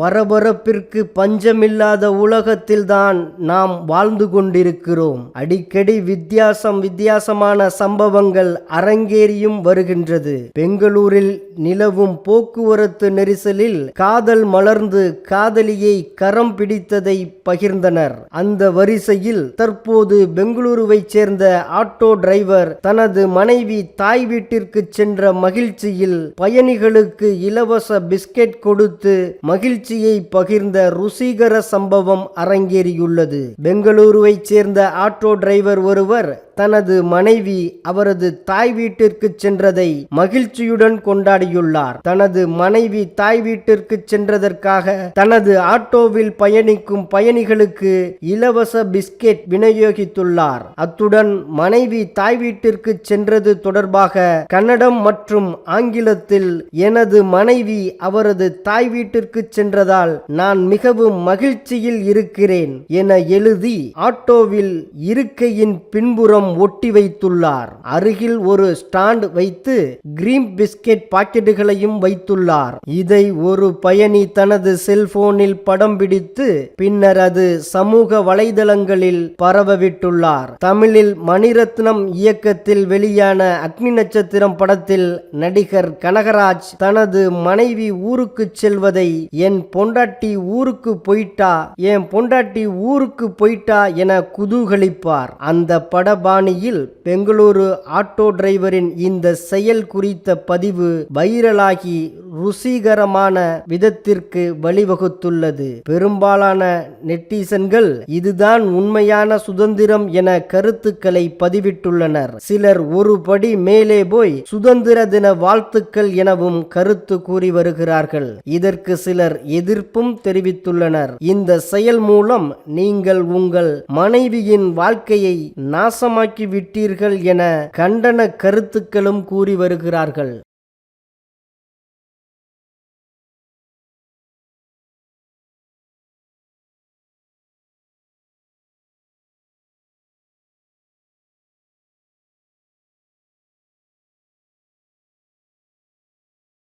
பரபரப்பிற்கு பஞ்சமில்லாத உலகத்தில்தான் நாம் வாழ்ந்து கொண்டிருக்கிறோம். அடிக்கடி வித்தியாசமான சம்பவங்கள் அரங்கேறியும் வருகின்றது. பெங்களூரில் நிலவும் போக்குவரத்து நெரிசலில் காதல் மலர்ந்து காதலியை கரம் பிடித்ததை பகிர்ந்தனர். அந்த வரிசையில் தற்போது பெங்களூருவைச் சேர்ந்த ஆட்டோ டிரைவர் தனது மனைவி தாய் வீட்டிற்கு சென்ற மகிழ்ச்சியில் பயணிகளுக்கு இலவச பிஸ்கெட் கொடுத்து மகிழ்ச்சியை பகிர்ந்த ருசிகர சம்பவம் அரங்கேறியுள்ளது. பெங்களூருவைச் சேர்ந்த ஆட்டோ டிரைவர் ஒருவர் தனது மனைவி அவரது தாய் வீட்டிற்கு சென்றதை மகிழ்ச்சியுடன் கொண்டாடியுள்ளார். தனது மனைவி தாய் வீட்டிற்கு சென்றதற்காக தனது ஆட்டோவில் பயணிக்கும் பயணிகளுக்கு இலவச பிஸ்கெட் விநியோகித்துள்ளார். அத்துடன் மனைவி தாய் வீட்டிற்கு சென்றது தொடர்பாக கன்னடம் மற்றும் ஆங்கிலத்தில் எனது மனைவி அவரது தாய் வீட்டிற்கு சென்றதால் நான் மிகவும் மகிழ்ச்சியில் இருக்கிறேன் என எழுதி ஆட்டோவில் இருக்கையின் பின்புறம் ஒட்டி வைத்துள்ளார். அருகில் ஒரு ஸ்டாண்ட் வைத்து கிரீம் பிஸ்கெட் பாக்கெட்டுகளையும் வைத்துள்ளார். இதை ஒரு பயணி தனது செல்போனில் படம் பிடித்து பின்னர் அது சமூக வலைதளங்களில் பரவவிட்டுள்ளார். தமிழில் மணிரத்னம் இயக்கத்தில் வெளியான அக்னி நட்சத்திரம் படத்தில் நடிகர் கனகராஜ் தனது மனைவி ஊருக்கு செல்வதை என் பொண்டாட்டி ஊருக்கு போயிட்டா என குதூகலிப்பார். அந்த படபாணியில் பெங்களூரு ஆட்டோ டிரைவரின் இந்த செயல் குறித்த பதிவு வைரலாகி ருசிகரமான விதத்திற்கு வழிவகுத்துள்ளது. பெரும்பாலான நெட்டிசன்கள் இதுதான் உண்மையான சுதந்திரம் என கருத்துக்களை பதிவிட்டுள்ளனர். சிலர் ஒரு படி மேலே போய் சுதந்திர தின வாழ்த்துக்கள் எனவும் கருத்து கூறி வருகிறார்கள். இதற்கு சிலர் எதிர்ப்பும் தெரிவித்துள்ளனர். இந்த செயல் மூலம் நீங்கள் உங்கள் மனைவியின் வாழ்க்கையை நாசமாக்கி விட்டீர்கள் என கண்டன கருத்துக்களும் கூறி வருகிறார்கள்.